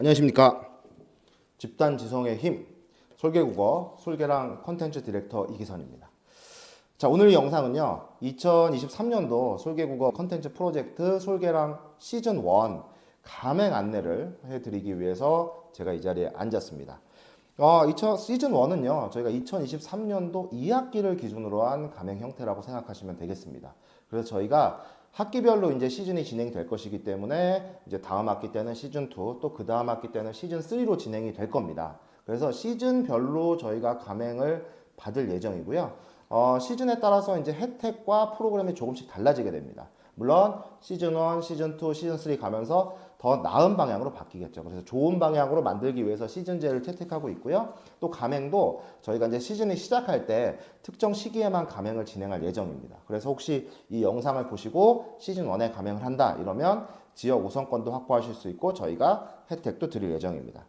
안녕하십니까. 집단 지성의 힘, 솔개국어 솔개랑 컨텐츠 디렉터 이기선입니다. 자, 오늘 이 영상은요, 2023년도 솔개국어 컨텐츠 프로젝트 솔개랑 시즌 1 감행 안내를 해드리기 위해서 제가 이 자리에 앉았습니다. 시즌 1은요, 저희가 2023년도 2학기를 기준으로 한 감행 형태라고 생각하시면 되겠습니다. 그래서 저희가 학기별로 이제 시즌이 진행될 것이기 때문에 이제 다음 학기 때는 시즌 2, 또 그 다음 학기 때는 시즌 3로 진행이 될 겁니다. 그래서 시즌별로 저희가 감행을 받을 예정이고요. 시즌에 따라서 이제 혜택과 프로그램이 조금씩 달라지게 됩니다. 물론 시즌 1, 시즌 2, 시즌 3 가면서 더 나은 방향으로 바뀌겠죠. 그래서 좋은 방향으로 만들기 위해서 시즌제를 채택하고 있고요. 또 감행도 저희가 이제 시즌이 시작할 때 특정 시기에만 감행을 진행할 예정입니다. 그래서 혹시 이 영상을 보시고 시즌 1에 감행을 한다 이러면 지역 우선권도 확보하실 수 있고 저희가 혜택도 드릴 예정입니다.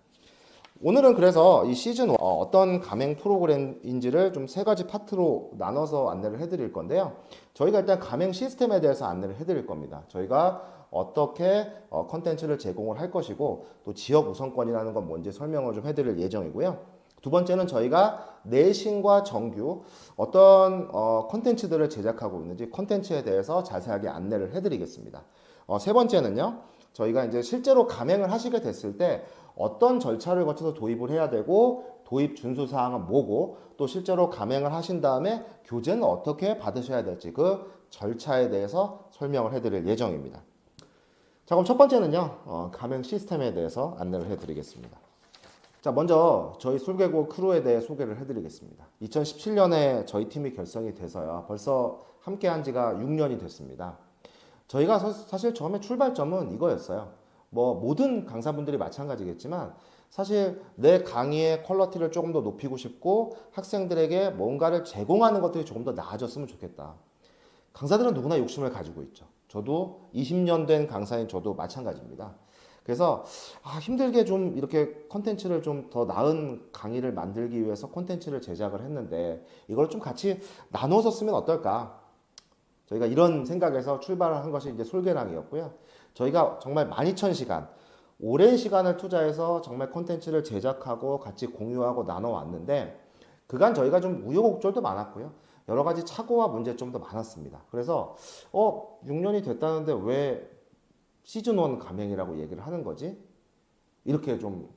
오늘은 그래서 이 시즌 1 어떤 감행 프로그램인지를 좀 세 가지 파트로 나눠서 안내를 해드릴 건데요. 저희가 일단 감행 시스템에 대해서 안내를 해드릴 겁니다. 저희가 어떻게 컨텐츠를 제공을 할 것이고 또 지역 우선권이라는 건 뭔지 설명을 좀 해드릴 예정이고요. 두 번째는 저희가 내신과 정규 어떤 컨텐츠들을 제작하고 있는지 컨텐츠에 대해서 자세하게 안내를 해드리겠습니다. 세 번째는요. 저희가 이제 실제로 감행을 하시게 됐을 때 어떤 절차를 거쳐서 도입을 해야 되고 도입 준수 사항은 뭐고 또 실제로 감행을 하신 다음에 교재는 어떻게 받으셔야 될지 그 절차에 대해서 설명을 해드릴 예정입니다. 자, 그럼 첫 번째는요, 감행 시스템에 대해서 안내를 해드리겠습니다. 자, 먼저 저희 솔개국 크루에 대해 소개를 해드리겠습니다. 2017년에 저희 팀이 결성이 돼서요, 벌써 함께 한 지가 6년이 됐습니다. 저희가 사실 처음에 출발점은 이거였어요. 뭐 모든 강사분들이 마찬가지겠지만 사실 내 강의의 퀄리티를 조금 더 높이고 싶고 학생들에게 뭔가를 제공하는 것들이 조금 더 나아졌으면 좋겠다. 강사들은 누구나 욕심을 가지고 있죠. 저도 20년 된 강사인 저도 마찬가지입니다. 그래서 힘들게 좀 이렇게 컨텐츠를 좀 더 나은 강의를 만들기 위해서 컨텐츠를 제작을 했는데 이걸 좀 같이 나눠서 쓰면 어떨까? 저희가 이런 생각에서 출발을 한 것이 이제 솔개랑이었고요. 저희가 정말 12,000시간, 오랜 시간을 투자해서 정말 콘텐츠를 제작하고 같이 공유하고 나눠왔는데 그간 저희가 좀 우여곡절도 많았고요. 여러 가지 착오와 문제점도 많았습니다. 그래서 6년이 됐다는데 왜 시즌 1 감행이라고 얘기를 하는 거지? 이렇게 좀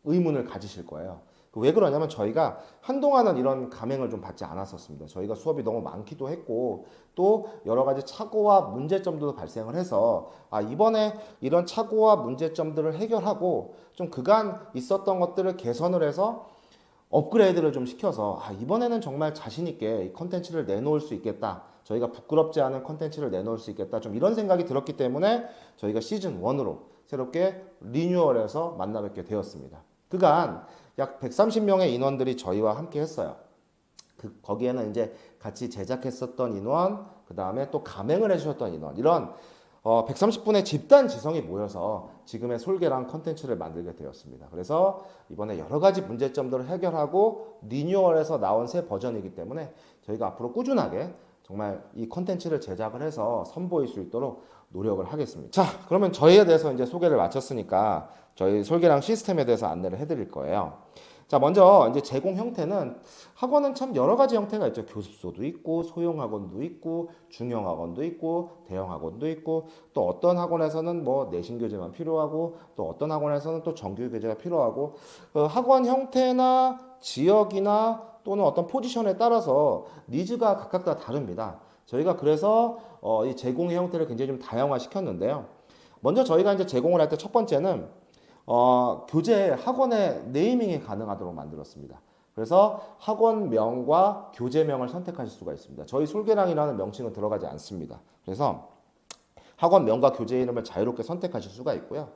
의문을 가지실 거예요. 왜 그러냐면 저희가 한동안은 이런 감행을 좀 받지 않았었습니다. 저희가 수업이 너무 많기도 했고 또 여러 가지 착오와 문제점도 발생을 해서 이번에 이런 착오와 문제점들을 해결하고 좀 그간 있었던 것들을 개선을 해서 업그레이드를 좀 시켜서 이번에는 정말 자신 있게 이 컨텐츠를 내놓을 수 있겠다. 저희가 부끄럽지 않은 컨텐츠를 내놓을 수 있겠다. 좀 이런 생각이 들었기 때문에 저희가 시즌 1으로 새롭게 리뉴얼해서 만나 뵙게 되었습니다. 그간 약 130명의 인원들이 저희와 함께 했어요. 거기에는 이제 같이 제작했었던 인원, 그 다음에 또 감행을 해주셨던 인원, 이런 130분의 집단 지성이 모여서 지금의 솔개랑 컨텐츠를 만들게 되었습니다. 그래서 이번에 여러 가지 문제점들을 해결하고 리뉴얼해서 나온 새 버전이기 때문에 저희가 앞으로 꾸준하게 정말 이 컨텐츠를 제작을 해서 선보일 수 있도록 노력을 하겠습니다. 자, 그러면 저희에 대해서 이제 소개를 마쳤으니까 저희 솔개랑 시스템에 대해서 안내를 해드릴 거예요. 자, 먼저 이제 제공 형태는 학원은 참 여러 가지 형태가 있죠. 교습소도 있고, 소형 학원도 있고, 중형 학원도 있고, 대형 학원도 있고, 또 어떤 학원에서는 뭐 내신 교재만 필요하고, 또 어떤 학원에서는 또 정규 교재가 필요하고, 학원 형태나 지역이나 또는 어떤 포지션에 따라서 니즈가 각각 다 다릅니다. 저희가 그래서 이 제공의 형태를 굉장히 좀 다양화 시켰는데요. 먼저 저희가 이제 제공을 할 때 첫 번째는 교재 학원의 네이밍이 가능하도록 만들었습니다. 그래서 학원명과 교재명을 선택하실 수가 있습니다. 저희 솔개랑이라는 명칭은 들어가지 않습니다. 그래서 학원명과 교재 이름을 자유롭게 선택하실 수가 있고요.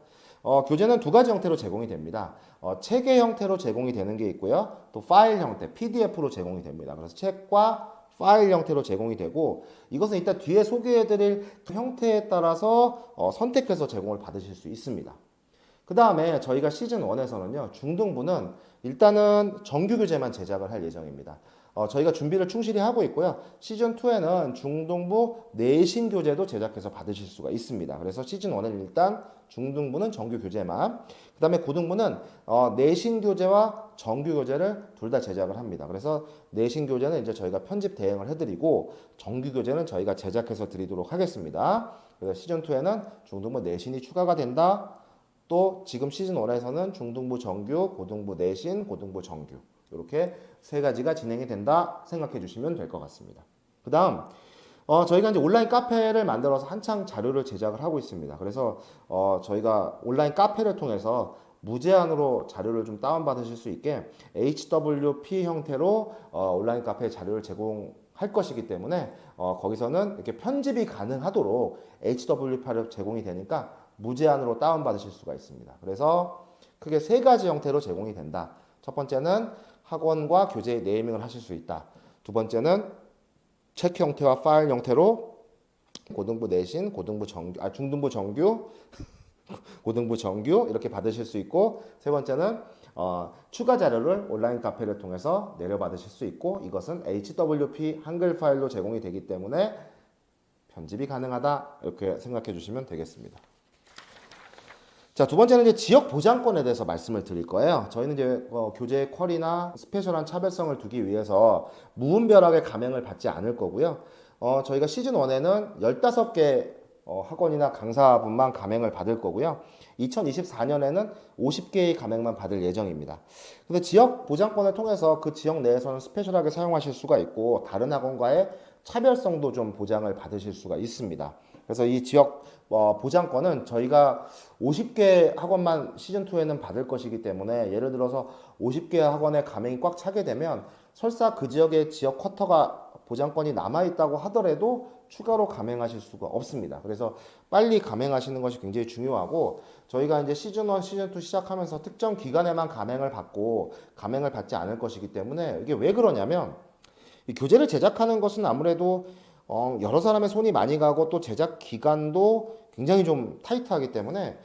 교재는 두 가지 형태로 제공이 됩니다. 책의 형태로 제공이 되는 게 있고요. 또 파일 형태, PDF로 제공이 됩니다. 그래서 책과 파일 형태로 제공이 되고 이것은 이따 뒤에 소개해드릴 형태에 따라서 선택해서 제공을 받으실 수 있습니다. 그 다음에 저희가 시즌 1에서는요, 중등부는 일단은 정규 교재만 제작을 할 예정입니다. 저희가 준비를 충실히 하고 있고요. 시즌 2에는 중등부 내신 교재도 제작해서 받으실 수가 있습니다. 그래서 시즌 1에는 일단 중등부는 정규 교재만. 그 다음에 고등부는 내신 교재와 정규 교재를 둘 다 제작을 합니다. 그래서 내신 교재는 이제 저희가 편집 대행을 해드리고 정규 교재는 저희가 제작해서 드리도록 하겠습니다. 그래서 시즌2에는 중등부 내신이 추가가 된다. 또 지금 시즌1에서는 중등부 정규, 고등부 내신, 고등부 정규 이렇게 세 가지가 진행이 된다 생각해 주시면 될 것 같습니다. 그 다음 저희가 이제 온라인 카페를 만들어서 한창 자료를 제작을 하고 있습니다. 그래서 저희가 온라인 카페를 통해서 무제한으로 자료를 좀 다운받으실 수 있게 HWP 형태로 온라인 카페 자료를 제공할 것이기 때문에 거기서는 이렇게 편집이 가능하도록 HWP로 제공이 되니까 무제한으로 다운받으실 수가 있습니다. 그래서 크게 세 가지 형태로 제공이 된다. 첫 번째는 학원과 교재 네이밍을 하실 수 있다. 두 번째는 책 형태와 파일 형태로 고등부 내신, 고등부 정규, 중등부 정규, 고등부 정규 이렇게 받으실 수 있고, 세 번째는 추가 자료를 온라인 카페를 통해서 내려받으실 수 있고, 이것은 HWP 한글 파일로 제공이 되기 때문에 편집이 가능하다 이렇게 생각해 주시면 되겠습니다. 자, 두 번째는 이제 지역 보장권에 대해서 말씀을 드릴 거예요. 저희는 이제 교재의 퀄이나 스페셜한 차별성을 두기 위해서 무분별하게 가맹을 받지 않을 거고요. 저희가 시즌 1에는 15개 학원이나 강사분만 가맹을 받을 거고요. 2024년에는 50개의 가맹만 받을 예정입니다. 근데 지역 보장권을 통해서 그 지역 내에서는 스페셜하게 사용하실 수가 있고, 다른 학원과의 차별성도 좀 보장을 받으실 수가 있습니다. 그래서 이 지역 보장권은 저희가 50개 학원만 시즌2에는 받을 것이기 때문에, 예를 들어서 50개 학원에 가맹이 꽉 차게 되면 설사 그 지역의 지역 쿼터가 보장권이 남아있다고 하더라도 추가로 가맹하실 수가 없습니다. 그래서 빨리 가맹하시는 것이 굉장히 중요하고, 저희가 이제 시즌1, 시즌2 시작하면서 특정 기간에만 가맹을 받고 가맹을 받지 않을 것이기 때문에, 이게 왜 그러냐면, 이 교재를 제작하는 것은 아무래도 여러 사람의 손이 많이 가고 또 제작 기간도 굉장히 좀 타이트하기 때문에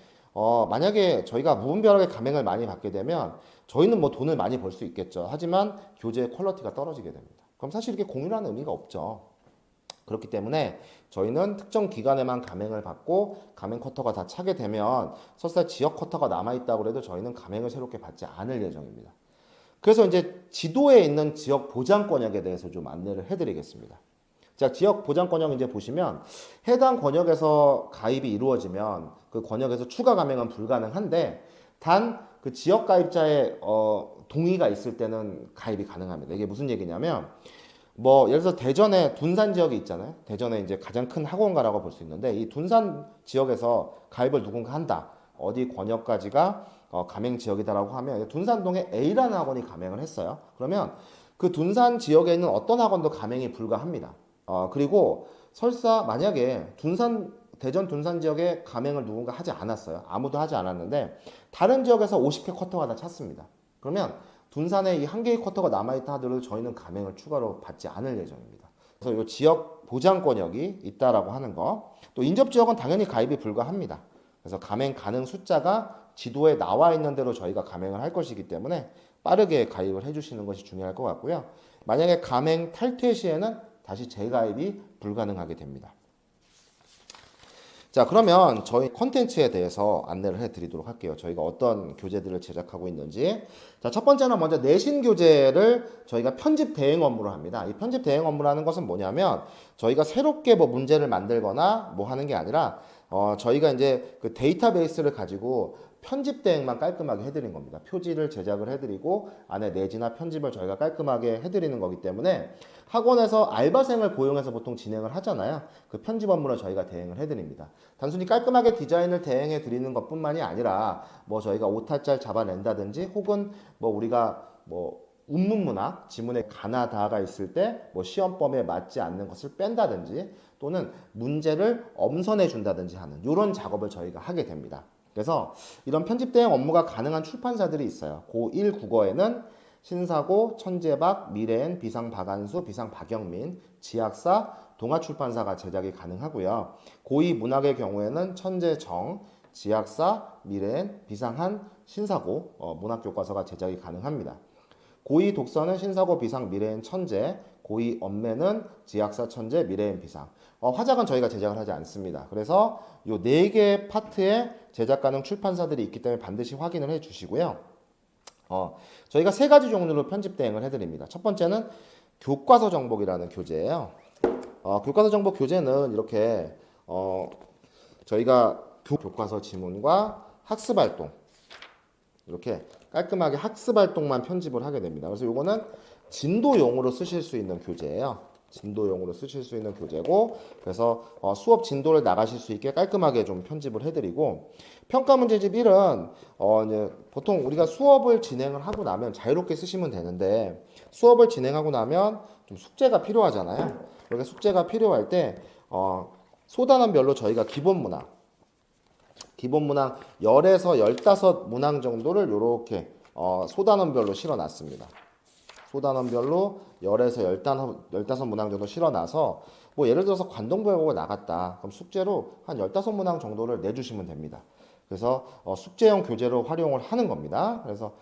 만약에 저희가 무분별하게 가맹을 많이 받게 되면 저희는 뭐 돈을 많이 벌 수 있겠죠. 하지만 교재의 퀄리티가 떨어지게 됩니다. 그럼 사실 이게 공유라는 의미가 없죠. 그렇기 때문에 저희는 특정 기간에만 가맹을 받고, 가맹 쿼터가 다 차게 되면 설사 지역 쿼터가 남아있다고 해도 저희는 가맹을 새롭게 받지 않을 예정입니다. 그래서 이제 지도에 있는 지역 보장권역에 대해서 좀 안내를 해드리겠습니다. 자, 지역 보장권역 이제 보시면 해당 권역에서 가입이 이루어지면 그 권역에서 추가 가맹은 불가능한데, 단 그 지역 가입자의 동의가 있을 때는 가입이 가능합니다. 이게 무슨 얘기냐면, 뭐 예를 들어서 대전에 둔산 지역이 있잖아요. 대전에 이제 가장 큰 학원가라고 볼 수 있는데, 이 둔산 지역에서 가입을 누군가 한다. 어디 권역까지가 가맹 지역이다라고 하면 둔산동에 A라는 학원이 가맹을 했어요. 그러면 그 둔산 지역에 있는 어떤 학원도 가맹이 불가합니다. 그리고 설사 만약에 대전 둔산 지역에 가맹을 누군가 하지 않았어요. 아무도 하지 않았는데 다른 지역에서 50회 쿼터가 다 찼습니다. 그러면 둔산에 이 한 개의 쿼터가 남아있다 하더라도 저희는 가맹을 추가로 받지 않을 예정입니다. 그래서 이 지역 보장권역이 있다라고 하는 거. 또 인접 지역은 당연히 가입이 불가합니다. 그래서 가맹 가능 숫자가 지도에 나와 있는 대로 저희가 가맹을 할 것이기 때문에 빠르게 가입을 해주시는 것이 중요할 것 같고요. 만약에 가맹 탈퇴 시에는 다시 재가입이 불가능하게 됩니다. 자, 그러면 저희 컨텐츠에 대해서 안내를 해드리도록 할게요. 저희가 어떤 교재들을 제작하고 있는지. 자, 첫 번째는 먼저 내신 교재를 저희가 편집 대행 업무로 합니다. 이 편집 대행 업무라는 것은 뭐냐면, 저희가 새롭게 뭐 문제를 만들거나 뭐 하는 게 아니라 저희가 이제 그 데이터베이스를 가지고 편집 대행만 깔끔하게 해드린 겁니다. 표지를 제작을 해드리고 안에 내지나 편집을 저희가 깔끔하게 해드리는 거기 때문에, 학원에서 알바생을 고용해서 보통 진행을 하잖아요. 그 편집 업무를 저희가 대행을 해드립니다. 단순히 깔끔하게 디자인을 대행해 드리는 것뿐만이 아니라 뭐 저희가 오탈자를 잡아낸다든지, 혹은 뭐 우리가 뭐 운문문학, 지문에 가나다가 있을 때 뭐 시험범에 맞지 않는 것을 뺀다든지, 또는 문제를 엄선해 준다든지 하는 이런 작업을 저희가 하게 됩니다. 그래서 이런 편집 대행 업무가 가능한 출판사들이 있어요. 고1 국어에는 신사고, 천재박, 미래엔, 비상박안수, 비상박영민, 지학사, 동아출판사가 제작이 가능하고요. 고2 문학의 경우에는 천재정, 지학사, 미래엔, 비상한, 신사고 문학교과서가 제작이 가능합니다. 고위 독서는 신사고 비상 미래인 천재, 고위 언매는 지약사 천재 미래인 비상. 화작은 저희가 제작을 하지 않습니다. 그래서 요 4개 파트에 제작 가능 출판사들이 있기 때문에 반드시 확인을 해 주시고요. 저희가 3가지 종류로 편집 대행을 해드립니다. 첫 번째는 교과서 정복이라는 교재예요. 교과서 정복 교재는 이렇게 저희가 교과서 지문과 학습 활동 이렇게 깔끔하게 학습 활동만 편집을 하게 됩니다. 그래서 이거는 진도용으로 쓰실 수 있는 교재예요. 진도용으로 쓰실 수 있는 교재고, 그래서 수업 진도를 나가실 수 있게 깔끔하게 좀 편집을 해드리고, 평가 문제집 1은 이제 보통 우리가 수업을 진행을 하고 나면 자유롭게 쓰시면 되는데, 수업을 진행하고 나면 좀 숙제가 필요하잖아요. 그렇게 숙제가 필요할 때 소단원별로 저희가 기본 문항 10에서 15문항 정도를 이렇게 소단원별로 실어놨습니다. 소단원별로 10에서 15문항 정도 실어놔서 뭐 예를 들어서 관동부여고가 나갔다. 그럼 숙제로 한 15문항 정도를 내주시면 됩니다. 그래서 숙제형 교재로 활용을 하는 겁니다. 그래서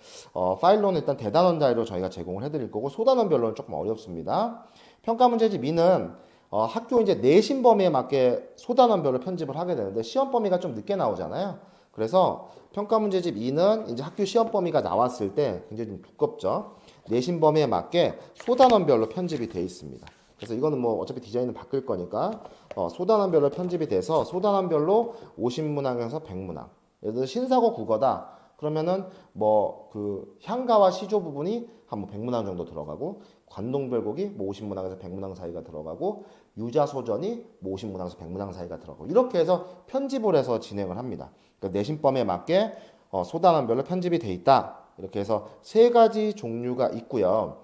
파일로는 일단 대단원 자료로 저희가 제공을 해드릴 거고, 소단원별로는 조금 어렵습니다. 평가 문제집 2는 학교 이제 내신 범위에 맞게 소단원별로 편집을 하게 되는데 시험 범위가 좀 늦게 나오잖아요. 그래서 평가 문제집 2는 이제 학교 시험 범위가 나왔을 때 굉장히 좀 두껍죠. 내신 범위에 맞게 소단원별로 편집이 되어 있습니다. 그래서 이거는 뭐 어차피 디자인은 바뀔 거니까 소단원별로 편집이 돼서 소단원별로 50문항에서 100문항. 예를 들어 신사고 국어다. 그러면은 뭐 그 향가와 시조 부분이 한 뭐 100문항 정도 들어가고, 관동별곡이 뭐 50문항에서 100문항 사이가 들어가고, 유자소전이 뭐 50문항에서 100문항 사이가 들어가고, 이렇게 해서 편집을 해서 진행을 합니다. 그러니까 내신범위에 맞게 소단원별로 편집이 돼 있다. 이렇게 해서 3가지 종류가 있고요.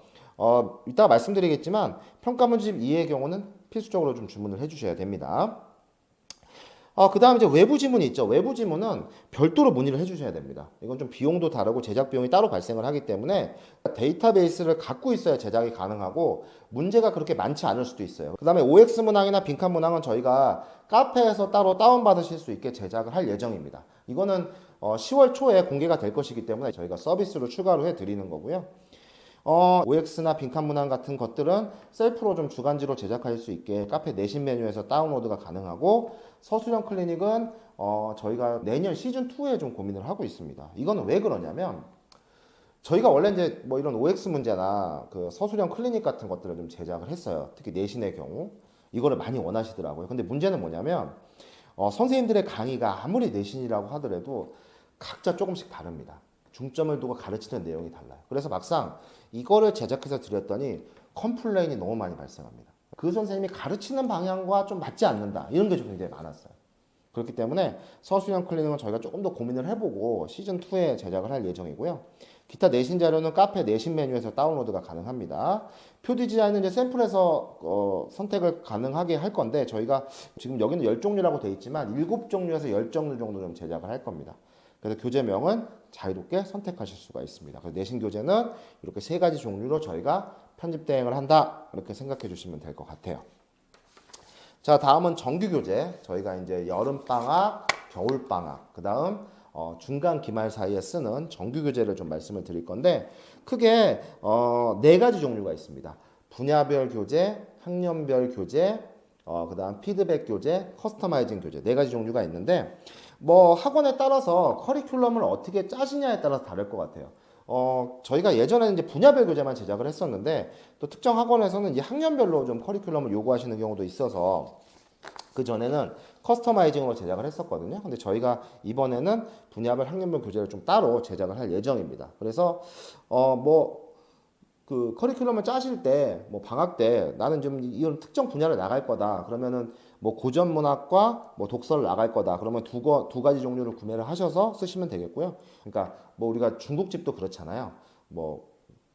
이따가 말씀드리겠지만 평가문제집 2의 경우는 필수적으로 좀 주문을 해주셔야 됩니다. 그 다음 이제 외부 지문이 있죠. 외부 지문은 별도로 문의를 해주셔야 됩니다. 이건 좀 비용도 다르고 제작 비용이 따로 발생을 하기 때문에 데이터베이스를 갖고 있어야 제작이 가능하고 문제가 그렇게 많지 않을 수도 있어요. 그 다음에 OX 문항이나 빈칸 문항은 저희가 카페에서 따로 다운받으실 수 있게 제작을 할 예정입니다. 이거는 10월 초에 공개가 될 것이기 때문에 저희가 서비스로 추가로 해드리는 거고요. OX나 빈칸 문항 같은 것들은 셀프로 좀 주간지로 제작할 수 있게 카페 내신 메뉴에서 다운로드가 가능하고, 서술형 클리닉은 저희가 내년 시즌2에 좀 고민을 하고 있습니다. 이거는 왜 그러냐면 저희가 원래 이제 뭐 이런 OX 문제나 그 서술형 클리닉 같은 것들을 좀 제작을 했어요. 특히 내신의 경우 이거를 많이 원하시더라고요. 근데 문제는 뭐냐면 선생님들의 강의가 아무리 내신이라고 하더라도 각자 조금씩 다릅니다. 중점을 두고 가르치는 내용이 달라요. 그래서 막상 이거를 제작해서 드렸더니 컴플레인이 너무 많이 발생합니다. 그 선생님이 가르치는 방향과 좀 맞지 않는다. 이런 게 좀 굉장히 많았어요. 그렇기 때문에 서술형 클리닉은 저희가 조금 더 고민을 해보고 시즌2에 제작을 할 예정이고요. 기타 내신 자료는 카페 내신 메뉴에서 다운로드가 가능합니다. 표 디자인은 이제 샘플에서 선택을 가능하게 할 건데, 저희가 지금 여기는 10종류라고 되어 있지만 7종류에서 10종류 정도 좀 제작을 할 겁니다. 그래서 교재명은 자유롭게 선택하실 수가 있습니다. 그래서 내신 교재는 이렇게 3가지 종류로 저희가 편집 대행을 한다. 이렇게 생각해 주시면 될 것 같아요. 자, 다음은 정규 교재. 저희가 이제 여름방학, 겨울방학, 그 다음 중간 기말 사이에 쓰는 정규 교재를 좀 말씀을 드릴 건데, 크게 4가지 종류가 있습니다. 분야별 교재, 학년별 교재, 그 다음 피드백 교재, 커스터마이징 교재, 4가지 종류가 있는데, 뭐 학원에 따라서 커리큘럼을 어떻게 짜시냐에 따라서 다를 것 같아요. 저희가 예전에는 이제 분야별 교재만 제작을 했었는데, 또 특정 학원에서는 이제 학년별로 좀 커리큘럼을 요구하시는 경우도 있어서 그 전에는 커스터마이징으로 제작을 했었거든요. 근데 저희가 이번에는 분야별 학년별 교재를 좀 따로 제작을 할 예정입니다. 그래서 그 커리큘럼을 짜실 때 뭐 방학 때 나는 좀 이런 특정 분야를 나갈 거다. 그러면은 뭐 고전 문학과 뭐 독서를 나갈 거다. 그러면 두 가지 종류를 구매를 하셔서 쓰시면 되겠고요. 그러니까 뭐 우리가 중국집도 그렇잖아요. 뭐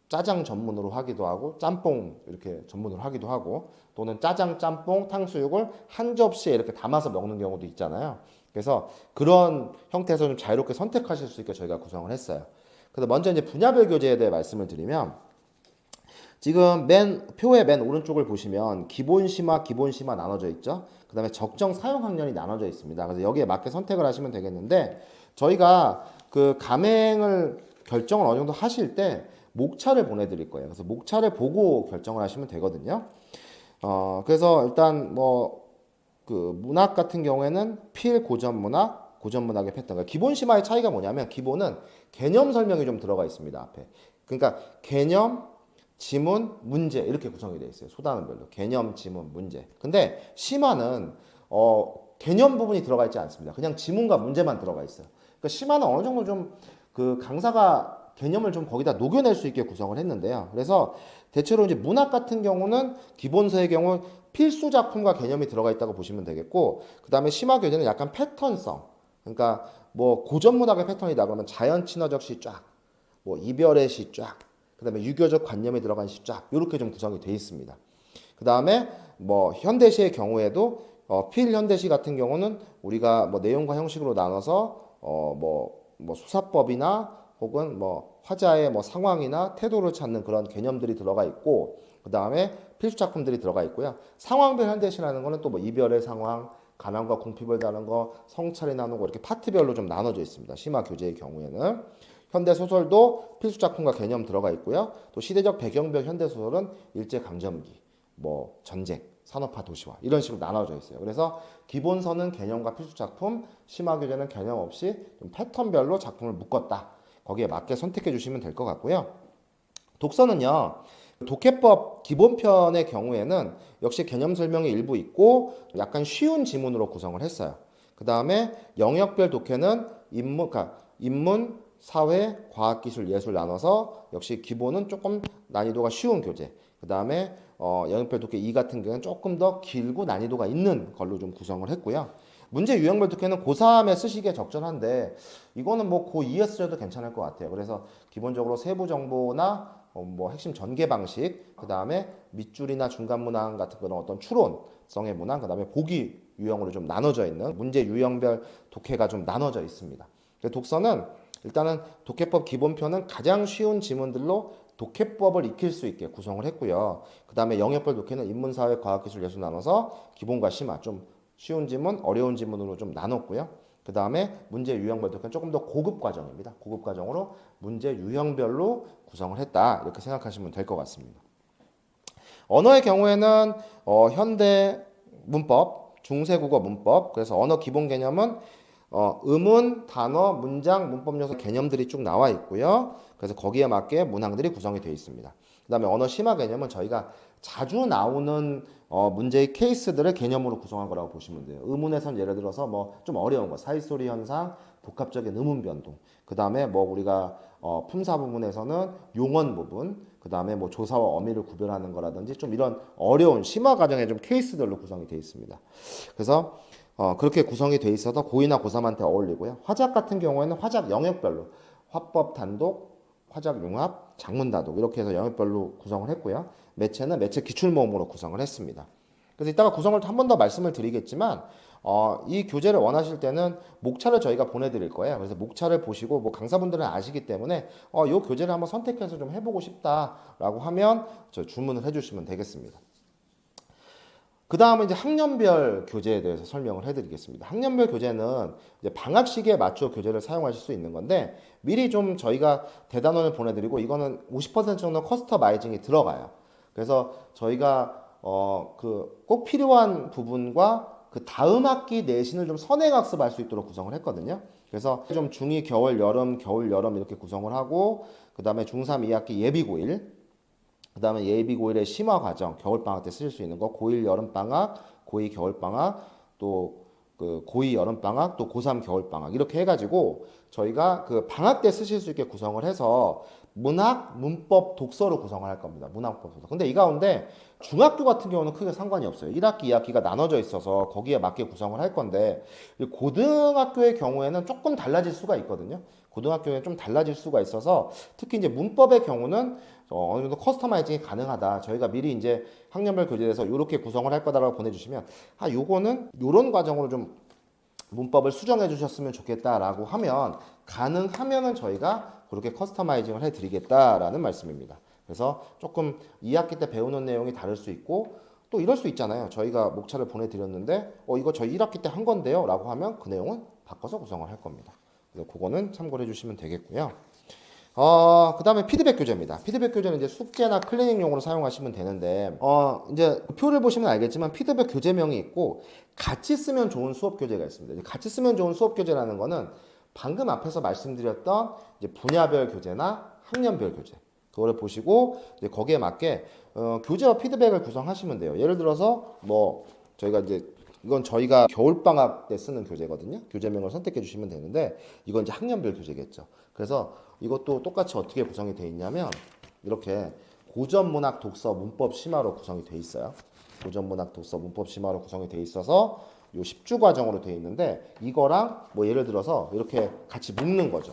짜장 전문으로 하기도 하고 짬뽕 이렇게 전문으로 하기도 하고, 또는 짜장, 짬뽕, 탕수육을 한 접시에 이렇게 담아서 먹는 경우도 있잖아요. 그래서 그런 형태에서 좀 자유롭게 선택하실 수 있게 저희가 구성을 했어요. 그래서 먼저 이제 분야별 교재에 대해 말씀을 드리면, 지금 표의 맨 오른쪽을 보시면 기본 심화 나눠져 있죠. 그 다음에 적정 사용 학년이 나눠져 있습니다. 그래서 여기에 맞게 선택을 하시면 되겠는데, 저희가 그 감행을 결정을 어느 정도 하실 때 목차를 보내드릴 거예요. 그래서 목차를 보고 결정을 하시면 되거든요. 그래서 일단 뭐 그 문학 같은 경우에는 필 고전 문학, 고전 문학의 패턴. 그러니까 기본 심화의 차이가 뭐냐면 기본은 개념 설명이 좀 들어가 있습니다. 앞에. 그러니까 개념, 지문, 문제 이렇게 구성이 되어 있어요. 소단원별로. 개념, 지문, 문제. 근데 심화는 개념 부분이 들어가 있지 않습니다. 그냥 지문과 문제만 들어가 있어요. 그러니까 심화는 어느 정도 좀 그 강사가 개념을 좀 거기다 녹여낼 수 있게 구성을 했는데요. 그래서 대체로 이제 문학 같은 경우는 기본서의 경우 필수 작품과 개념이 들어가 있다고 보시면 되겠고, 그 다음에 심화 교재는 약간 패턴성. 그러니까 뭐 고전 문학의 패턴이다 그러면 자연 친화적 시 쫙, 뭐 이별의 시 쫙, 그 다음에 유교적 관념이 들어간 시 쫙, 이렇게 좀 구성이 되어 있습니다. 그 다음에 뭐 현대시의 경우에도 필현대시 같은 경우는 우리가 뭐 내용과 형식으로 나눠서 뭐 수사법이나 혹은 뭐 화자의 뭐 상황이나 태도를 찾는 그런 개념들이 들어가 있고, 그 다음에 필수 작품들이 들어가 있고요. 상황별 현대시라는 거는 또 뭐 이별의 상황, 가난과 궁핍을 다룬 거, 성찰이 나누고 이렇게 파트별로 좀 나눠져 있습니다. 심화 교재의 경우에는 현대 소설도 필수 작품과 개념 들어가 있고요. 또 시대적 배경별 현대 소설은 일제 강점기, 뭐 전쟁, 산업화 도시화 이런 식으로 나눠져 있어요. 그래서 기본서는 개념과 필수 작품, 심화 교재는 개념 없이 좀 패턴별로 작품을 묶었다. 거기에 맞게 선택해 주시면 될 것 같고요. 독서는요. 독해법 기본편의 경우에는 역시 개념 설명이 일부 있고 약간 쉬운 지문으로 구성을 했어요. 그 다음에 영역별 독해는 인문, 사회, 과학기술, 예술 나눠서 역시 기본은 조금 난이도가 쉬운 교재. 그 다음에 영역별 독해 2 같은 경우는 조금 더 길고 난이도가 있는 걸로 좀 구성을 했고요. 문제 유형별 독해는 고3에 쓰시기에 적절한데 이거는 뭐 고2에 쓰셔도 괜찮을 것 같아요. 그래서 기본적으로 세부 정보나 뭐 핵심 전개 방식, 그 다음에 밑줄이나 중간 문항 같은 그런 어떤 추론성의 문항, 그 다음에 보기 유형으로 좀 나눠져 있는 문제 유형별 독해가 좀 나눠져 있습니다. 독서는 일단은 독해법 기본편은 가장 쉬운 지문들로 독해법을 익힐 수 있게 구성을 했고요. 그 다음에 영역별 독해는 인문사회, 과학기술, 예술 나눠서 기본과 심화 좀 쉬운 지문, 어려운 지문으로 좀 나눴고요. 그 다음에 문제 유형별 독해는 조금 더 고급 과정입니다. 고급 과정으로 문제 유형별로 구성을 했다. 이렇게 생각하시면 될 것 같습니다. 언어의 경우에는 현대 문법, 중세국어 문법, 그래서 언어 기본 개념은 음운, 단어, 문장, 문법 요소 개념들이 쭉 나와 있고요. 그래서 거기에 맞게 문항들이 구성이 되어 있습니다. 그 다음에 언어 심화 개념은 저희가 자주 나오는 문제의 케이스들을 개념으로 구성한 거라고 보시면 돼요. 의문에선 예를 들어서 뭐 좀 어려운 거, 사이소리 현상, 복합적인 의문 변동. 그 다음에 뭐 우리가 품사 부분에서는 용언 부분, 그 다음에 뭐 조사와 어미를 구별하는 거라든지 좀 이런 어려운 심화 과정의 좀 케이스들로 구성이 되어 있습니다. 그래서 그렇게 구성이 돼 있어서 고2나 고3한테 어울리고요. 화작 같은 경우에는 화작 영역별로 화법 단독, 화작 융합, 작문 다독 이렇게 해서 영역별로 구성을 했고요. 매체는 매체 기출 모음으로 구성을 했습니다. 그래서 이따가 구성을 한 번 더 말씀을 드리겠지만 이 교재를 원하실 때는 목차를 저희가 보내드릴 거예요. 그래서 목차를 보시고 뭐 강사분들은 아시기 때문에 이 교재를 한번 선택해서 좀 해보고 싶다라고 하면 저 주문을 해주시면 되겠습니다. 그 다음은 이제 학년별 교재에 대해서 설명을 해드리겠습니다. 학년별 교재는 이제 방학 시기에 맞춰 교재를 사용하실 수 있는 건데 미리 좀 저희가 대단원을 보내드리고 이거는 50% 정도 커스터마이징이 들어가요. 그래서 저희가 그 꼭 필요한 부분과 그 다음 학기 내신을 좀 선행학습할 수 있도록 구성을 했거든요. 그래서 좀 중2 겨울 여름 겨울 여름 이렇게 구성을 하고 그 다음에 중3 2학기 예비고1 그 다음에 예비 고1의 심화 과정, 겨울방학 때 쓰실 수 있는 거, 고1 여름방학, 고2 겨울방학, 또 그 고2 여름방학, 또 고3 겨울방학 이렇게 해가지고 저희가 그 방학 때 쓰실 수 있게 구성을 해서 문학, 문법, 독서로 구성을 할 겁니다. 문학, 문법, 독서. 근데 이 가운데 중학교 같은 경우는 크게 상관이 없어요. 1학기, 2학기가 나눠져 있어서 거기에 맞게 구성을 할 건데 고등학교의 경우에는 조금 달라질 수가 있거든요. 고등학교에 좀 달라질 수가 있어서 특히 이제 문법의 경우는 어느 정도 커스터마이징이 가능하다. 저희가 미리 이제 학년별 교재에서 이렇게 구성을 할 거다라고 보내주시면 요거는 요런 과정으로 좀 문법을 수정해 주셨으면 좋겠다라고 하면 가능하면은 저희가 그렇게 커스터마이징을 해 드리겠다라는 말씀입니다. 그래서 조금 2학기 때 배우는 내용이 다를 수 있고 또 이럴 수 있잖아요. 저희가 목차를 보내드렸는데 이거 저희 1학기 때 한 건데요 라고 하면 그 내용은 바꿔서 구성을 할 겁니다. 그래서 그거는 참고를 해주시면 되겠고요. 그 다음에 피드백 교재입니다. 피드백 교재는 이제 숙제나 클리닝용으로 사용하시면 되는데, 이제 표를 보시면 알겠지만 피드백 교재명이 있고, 같이 쓰면 좋은 수업 교재가 있습니다. 같이 쓰면 좋은 수업 교재라는 거는 방금 앞에서 말씀드렸던 이제 분야별 교재나 학년별 교재. 그거를 보시고, 이제 거기에 맞게, 교재와 피드백을 구성하시면 돼요. 예를 들어서, 저희가 이제 이건 저희가 겨울방학 때 쓰는 교재거든요. 교재명을 선택해 주시면 되는데 이건 이제 학년별 교재겠죠. 그래서 이것도 똑같이 어떻게 구성이 되어 있냐면 이렇게 고전문학 독서 문법 심화로 구성이 되어 있어요. 고전문학 독서 문법 심화로 구성이 되어 있어서 요 10주 과정으로 되어 있는데 이거랑 예를 들어서 이렇게 같이 묶는 거죠.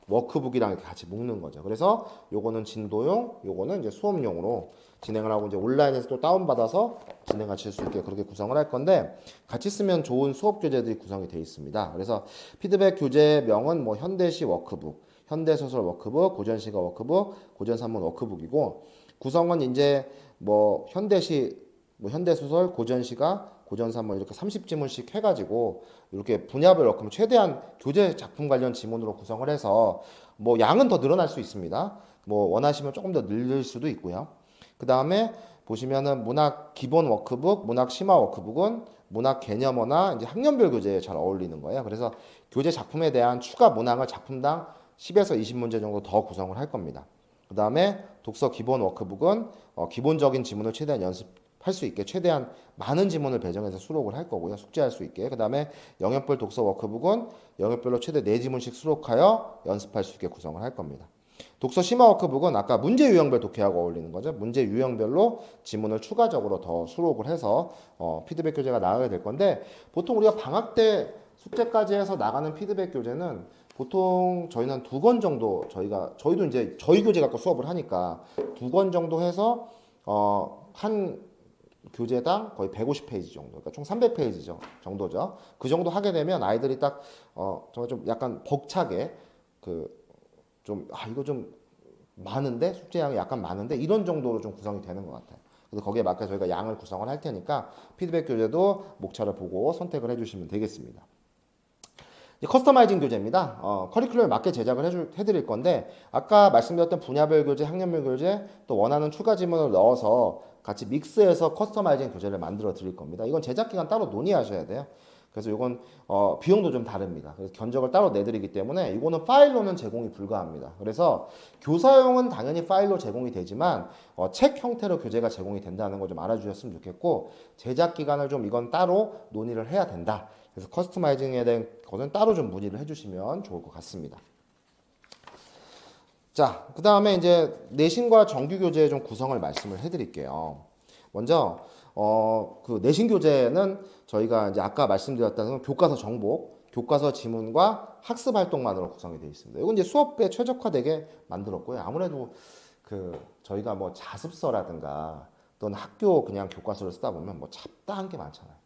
워크북이랑 이렇게 같이 묶는 거죠. 그래서 요거는 진도용, 요거는 이제 수업용으로 진행을 하고 이제 온라인에서 또 다운받아서 진행하실 수 있게 그렇게 구성을 할 건데 같이 쓰면 좋은 수업 교재들이 구성이 되어 있습니다. 그래서 피드백 교재명은 현대시 워크북, 현대소설 워크북, 고전시가 워크북, 고전산문 워크북이고 구성은 이제 현대시, 현대소설, 고전시가, 고전산문 이렇게 30지문씩 해가지고 이렇게 분야별 워크북 최대한 교재 작품 관련 지문으로 구성을 해서 양은 더 늘어날 수 있습니다. 원하시면 조금 더 늘릴 수도 있고요. 그 다음에 보시면은 문학 기본 워크북, 문학 심화 워크북은 문학 개념어나 이제 학년별 교재에 잘 어울리는 거예요. 그래서 교재 작품에 대한 추가 문항을 작품당 10에서 20문제 정도 더 구성을 할 겁니다. 그 다음에 독서 기본 워크북은 기본적인 지문을 최대한 연습할 수 있게 최대한 많은 지문을 배정해서 수록을 할 거고요. 숙제할 수 있게. 그 다음에 영역별 독서 워크북은 영역별로 최대 4지문씩 수록하여 연습할 수 있게 구성을 할 겁니다. 독서 심화 워크북은 아까 문제 유형별 독해하고 어울리는 거죠. 문제 유형별로 지문을 추가적으로 더 수록을 해서 피드백 교재가 나가게 될 건데 보통 우리가 방학 때 숙제까지 해서 나가는 피드백 교재는 보통 저희는 2권 정도 저희도 이제 저희 교재 갖고 수업을 하니까 2권 정도 해서 한 교재당 거의 150페이지 정도, 그러니까 총 300페이지 정도죠. 그 정도 하게 되면 아이들이 딱 정말 좀 약간 벅차게 이거 좀 많은데 숙제량이 약간 많은데 이런 정도로 좀 구성이 되는 것 같아요. 그래서 거기에 맞게 저희가 양을 구성을 할 테니까 피드백 교재도 목차를 보고 선택을 해주시면 되겠습니다. 이제 커스터마이징 교재입니다. 커리큘럼에 맞게 제작을 해드릴 건데 아까 말씀드렸던 분야별 교재, 학년별 교재 또 원하는 추가 지문을 넣어서 같이 믹스해서 커스터마이징 교재를 만들어 드릴 겁니다. 이건 제작 기간 따로 논의하셔야 돼요. 그래서 이건 비용도 좀 다릅니다. 그래서 견적을 따로 내드리기 때문에 이거는 파일로는 제공이 불가합니다. 그래서 교사용은 당연히 파일로 제공이 되지만 책 형태로 교재가 제공이 된다는 거 좀 알아주셨으면 좋겠고 제작 기간을 좀 이건 따로 논의를 해야 된다. 그래서 커스터마이징에 대한 것은 따로 좀 문의를 해주시면 좋을 것 같습니다. 자, 그 다음에 이제 내신과 정규 교재의 좀 구성을 말씀을 해드릴게요. 먼저 그 내신 교재는 저희가 이제 아까 말씀드렸다는 교과서 정복, 교과서 지문과 학습 활동만으로 구성이 되어 있습니다. 이건 이제 수업에 최적화되게 만들었고요. 아무래도 저희가 자습서라든가 또는 학교 그냥 교과서를 쓰다 보면 잡다한 게 많잖아요.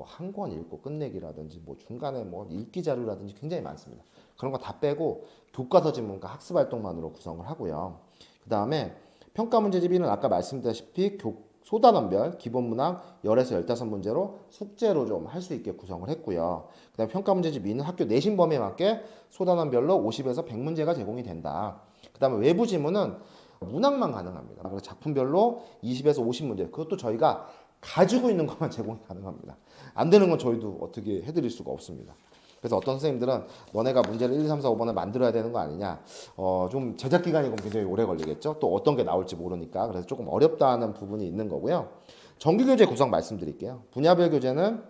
한 권 읽고 끝내기라든지 중간에 읽기 자료라든지 굉장히 많습니다. 그런 거 다 빼고 교과서 지문과 학습 활동만으로 구성을 하고요. 그 다음에 평가 문제집이는 아까 말씀드렸다시피 소단원별 기본문항 10에서 15문제로 숙제로 좀 할 수 있게 구성을 했고요. 그 다음에 평가 문제집 2는 학교 내신 범위에 맞게 소단원별로 50에서 100문제가 제공이 된다. 그 다음에 외부 지문은 문항만 가능합니다. 그래서 작품별로 20에서 50문제 그것도 저희가 가지고 있는 것만 제공이 가능합니다. 안 되는 건 저희도 어떻게 해드릴 수가 없습니다. 그래서 어떤 선생님들은 너네가 문제를 1, 2, 3, 4, 5번을 만들어야 되는 거 아니냐. 좀 제작 기간이 굉장히 오래 걸리겠죠. 또 어떤 게 나올지 모르니까. 그래서 조금 어렵다는 부분이 있는 거고요. 정규 교재 구성 말씀드릴게요. 분야별 교재는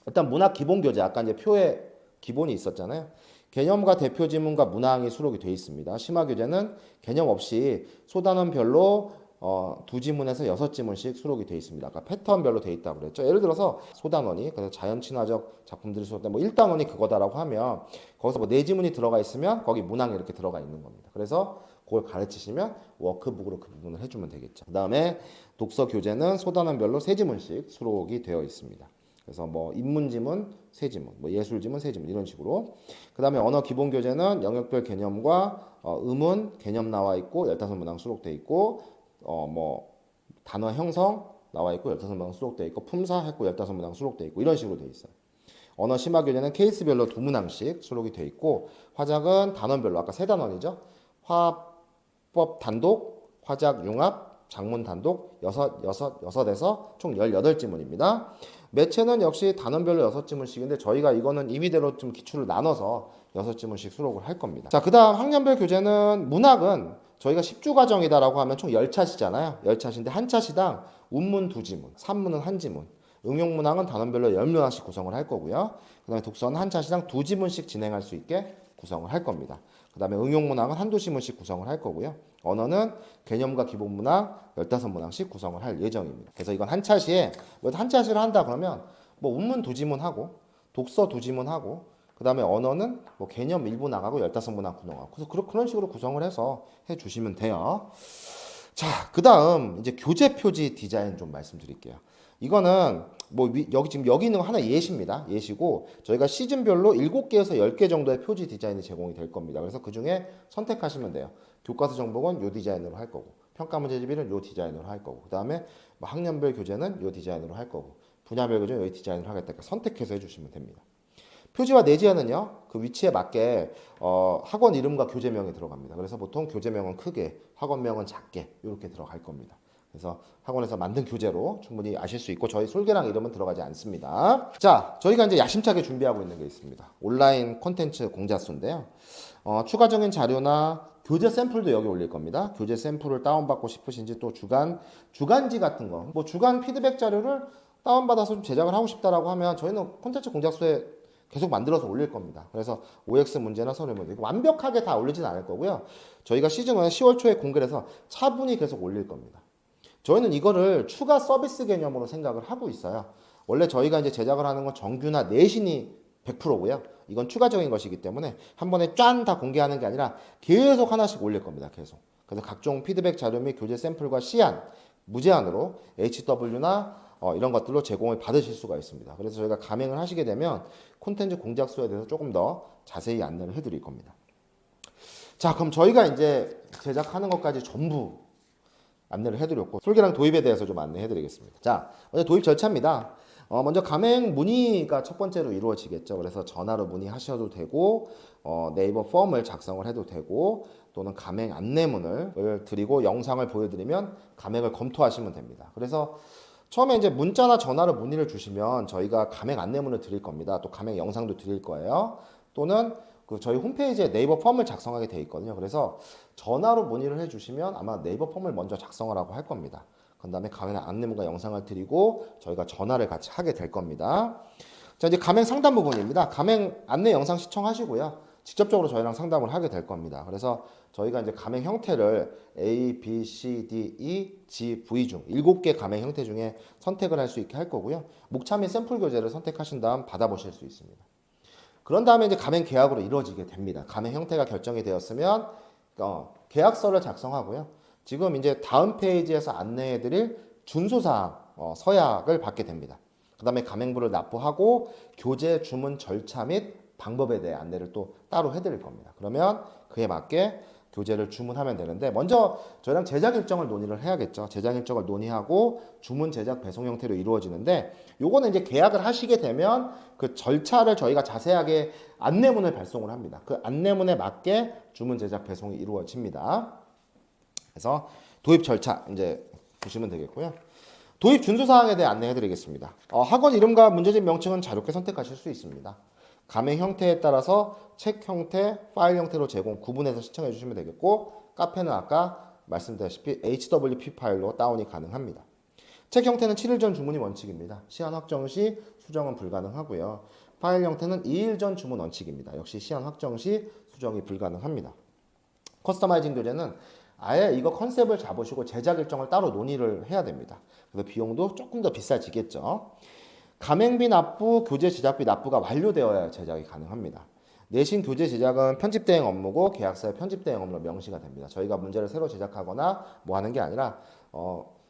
일단 문학 기본 교재. 아까 이제 표에 기본이 있었잖아요. 개념과 대표 지문과 문항이 수록이 되어 있습니다. 심화 교재는 개념 없이 소단원별로 2지문에서 6지문씩 수록이 되어 있습니다. 아까 패턴별로 되어 있다고 그랬죠. 예를 들어서 소단원이 그래서 자연 친화적 작품들이 수록된 1단원이 그거다라고 하면 거기서 4지문이 들어가 있으면 거기 문항이 이렇게 들어가 있는 겁니다. 그래서 그걸 가르치시면 워크북으로 그 부분을 해주면 되겠죠. 그 다음에 독서 교재는 소단원별로 3지문씩 수록이 되어 있습니다. 그래서 인문지문 3지문, 예술지문 3지문 이런 식으로. 그 다음에 언어 기본 교재는 영역별 개념과 음운 개념 나와 있고 15문항 수록되어 있고 단어 형성 나와 있고 15문항 수록되어 있고 품사 했고 15문항 수록되어 있고 이런 식으로 되어 있어요. 언어 심화 교재는 케이스별로 2문항씩 수록이 되어 있고 화작은 단원별로 아까 3단원이죠. 화법 단독, 화작 융합, 장문 단독, 여섯에서 총 18지문입니다. 매체는 역시 단원별로 6지문씩인데 저희가 이거는 임의대로 좀 기출을 나눠서 6지문씩 수록을 할 겁니다. 자, 그 다음 학년별 교재는 문학은 저희가 10주 과정이다라고 하면 총 10차시잖아요. 10차시인데 한 차시당 운문 2지문, 산문은 1지문, 응용문항은 단원별로 10문항씩 구성을 할 거고요. 그 다음에 독서는 한 차시당 2지문씩 진행할 수 있게 구성을 할 겁니다. 그 다음에 응용문항은 한두 지문씩 구성을 할 거고요. 언어는 개념과 기본문항 15문항씩 구성을 할 예정입니다. 그래서 이건 한 차시에, 한 차시를 한다 그러면 뭐 운문 2지문 하고, 독서 2지문 하고, 그 다음에 언어는 뭐 개념 일부 나가고 15문항 구성하고. 그래서 그런 식으로 구성을 해서 해주시면 돼요. 자, 그 다음 이제 교재 표지 디자인 좀 말씀드릴게요. 이거는 뭐 여기 있는 거 하나 예시입니다. 예시고 저희가 시즌별로 7개에서 10개 정도의 표지 디자인이 제공이 될 겁니다. 그래서 그 중에 선택하시면 돼요. 교과서 정보는 요 디자인으로 할 거고, 평가 문제 집이는 요 디자인으로 할 거고, 그 다음에 뭐 학년별 교재는 요 디자인으로 할 거고, 분야별 교재는 요 디자인으로 하겠다. 선택해서 해주시면 됩니다. 표지와 내지에는요, 그 위치에 맞게 학원 이름과 교재명이 들어갑니다. 그래서 보통 교재명은 크게, 학원명은 작게 이렇게 들어갈 겁니다. 그래서 학원에서 만든 교재로 충분히 아실 수 있고 저희 솔개랑 이름은 들어가지 않습니다. 자, 저희가 이제 야심차게 준비하고 있는 게 있습니다. 온라인 콘텐츠 공자수인데요. 추가적인 자료나 교재 샘플도 여기 올릴 겁니다. 교재 샘플을 다운받고 싶으신지 또 주간지 같은 거, 뭐 주간 피드백 자료를 다운받아서 좀 제작을 하고 싶다라고 하면 저희는 콘텐츠 공작소에 계속 만들어서 올릴 겁니다. 그래서 OX 문제나 서류 문제 완벽하게 다 올리진 않을 거고요. 저희가 시즌1 10월 초에 공개를 해서 차분히 계속 올릴 겁니다. 저희는 이거를 추가 서비스 개념으로 생각을 하고 있어요. 원래 저희가 이제 제작을 하는 건 정규나 내신이 100%고요. 이건 추가적인 것이기 때문에 한 번에 짠 다 공개하는 게 아니라 계속 하나씩 올릴 겁니다. 계속. 그래서 각종 피드백 자료 및 교재 샘플과 시안, 무제한으로 HW나 이런 것들로 제공을 받으실 수가 있습니다. 그래서 저희가 가맹을 하시게 되면 콘텐츠 공작소에 대해서 조금 더 자세히 안내를 해드릴 겁니다. 자, 그럼 저희가 이제 제작하는 것까지 전부 안내를 해드렸고 솔개랑 도입에 대해서 좀 안내해드리겠습니다. 자, 먼저 도입 절차입니다. 먼저 가맹 문의가 첫 번째로 이루어지겠죠. 그래서 전화로 문의하셔도 되고 네이버 폼을 작성을 해도 되고 또는 가맹 안내문을 드리고 영상을 보여드리면 가맹을 검토하시면 됩니다. 그래서 처음에 이제 문자나 전화로 문의를 주시면 저희가 가맹 안내문을 드릴 겁니다. 또 가맹 영상도 드릴 거예요. 또는 그 저희 홈페이지에 네이버 폼을 작성하게 돼 있거든요. 그래서 전화로 문의를 해주시면 아마 네이버 폼을 먼저 작성하라고 할 겁니다. 그 다음에 가맹 안내문과 영상을 드리고 저희가 전화를 같이 하게 될 겁니다. 자, 이제 가맹 상담 부분입니다. 가맹 안내 영상 시청하시고요. 직접적으로 저희랑 상담을 하게 될 겁니다. 그래서 저희가 이제 가맹 형태를 A, B, C, D, E, G, V 중 7개 가맹 형태 중에 선택을 할 수 있게 할 거고요. 목차 및 샘플 교재를 선택하신 다음 받아보실 수 있습니다. 그런 다음에 이제 가맹 계약으로 이루어지게 됩니다. 가맹 형태가 결정이 되었으면 계약서를 작성하고요. 지금 이제 다음 페이지에서 안내해드릴 준수사항 서약을 받게 됩니다. 그 다음에 가맹부를 납부하고 교재 주문 절차 및 방법에 대해 안내를 또 따로 해드릴 겁니다. 그러면 그에 맞게 교재를 주문하면 되는데 먼저 저희랑 제작 일정을 논의를 해야겠죠. 제작 일정을 논의하고 주문 제작 배송 형태로 이루어지는데 요거는 이제 계약을 하시게 되면 그 절차를 저희가 자세하게 안내문을 발송을 합니다. 그 안내문에 맞게 주문 제작 배송이 이루어집니다. 그래서 도입 절차 이제 보시면 되겠고요. 도입 준수 사항에 대해 안내해 드리겠습니다. 학원 이름과 문제집 명칭은 자유롭게 선택하실 수 있습니다. 가맹 형태에 따라서 책 형태, 파일 형태로 구분해서 시청해 주시면 되겠고 카페는 아까 말씀드렸다시피 HWP 파일로 다운이 가능합니다. 책 형태는 7일 전 주문이 원칙입니다. 시한 확정 시 수정은 불가능하고요. 파일 형태는 2일 전 주문 원칙입니다. 역시 시한 확정 시 수정이 불가능합니다. 커스터마이징 교재는 아예 이거 컨셉을 잡으시고 제작 일정을 따로 논의를 해야 됩니다. 그래서 비용도 조금 더 비싸지겠죠. 가맹비 납부, 교재 제작비 납부가 완료되어야 제작이 가능합니다. 내신 교재 제작은 편집 대행 업무고 계약서에 편집 대행 업무로 명시가 됩니다. 저희가 문제를 새로 제작하거나 뭐 하는 게 아니라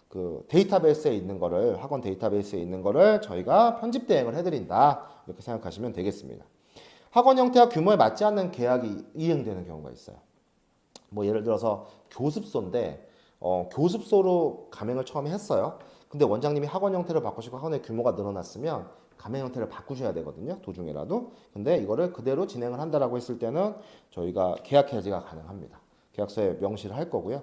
그 데이터베이스에 있는 거를 학원 데이터베이스에 있는 거를 저희가 편집 대행을 해드린다 이렇게 생각하시면 되겠습니다. 학원 형태와 규모에 맞지 않는 계약이 이행되는 경우가 있어요. 뭐 예를 들어서 교습소인데 교습소로 가맹을 처음에 했어요. 근데 원장님이 학원 형태를 바꾸시고 학원의 규모가 늘어났으면 가맹 형태를 바꾸셔야 되거든요. 도중에라도. 근데 이거를 그대로 진행을 한다라고 했을 때는 저희가 계약 해지가 가능합니다. 계약서에 명시를 할 거고요.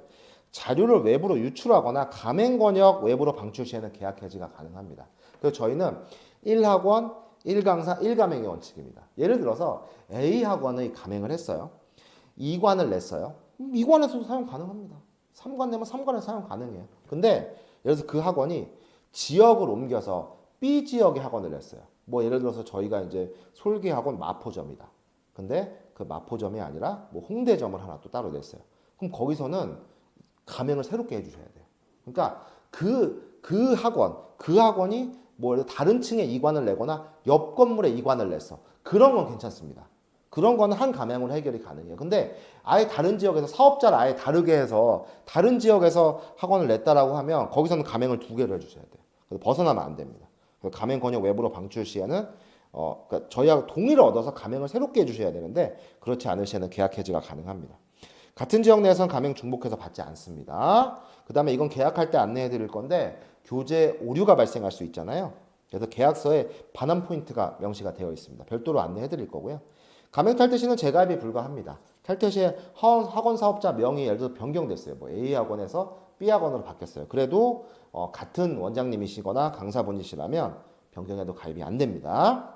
자료를 외부로 유출하거나 가맹 권역 외부로 방출 시에는 계약 해지가 가능합니다. 그래서 저희는 1학원, 1강사, 1가맹의 원칙입니다. 예를 들어서 A학원의 가맹을 했어요. 2관을 냈어요. 2관에서도 사용 가능합니다. 3관 내면 3관에 사용 가능해요. 근데 예를 들어서 그 학원이 지역을 옮겨서 B 지역의 학원을 냈어요. 뭐 예를 들어서 저희가 이제 솔기학원 마포점이다. 근데 그 마포점이 아니라 뭐 홍대점을 하나 또 따로 냈어요. 그럼 거기서는 가맹을 새롭게 해주셔야 돼요. 그러니까 그 학원이 뭐 다른 층에 이관을 내거나 옆 건물에 이관을 냈어. 그런 건 괜찮습니다. 그런 거는 한 가맹으로 해결이 가능해요. 근데 아예 다른 지역에서 사업자를 아예 다르게 해서 다른 지역에서 학원을 냈다라고 하면 거기서는 가맹을 2개를 해주셔야 돼요. 그래서 벗어나면 안 됩니다. 가맹 권역 외부로 방출 시에는 그러니까 저희하고 동의를 얻어서 가맹을 새롭게 해주셔야 되는데 그렇지 않을 시에는 계약 해지가 가능합니다. 같은 지역 내에서는 가맹 중복해서 받지 않습니다. 그 다음에 이건 계약할 때 안내해 드릴 건데 교재 오류가 발생할 수 있잖아요. 그래서 계약서에 반환 포인트가 명시가 되어 있습니다. 별도로 안내해 드릴 거고요. 가맹 탈퇴 시는 재가입이 불가합니다. 탈퇴 시에 학원 사업자 명의 예를 들어 변경됐어요. 뭐 A학원에서 B학원으로 바뀌었어요. 그래도 같은 원장님이시거나 강사분이시라면 변경해도 가입이 안 됩니다.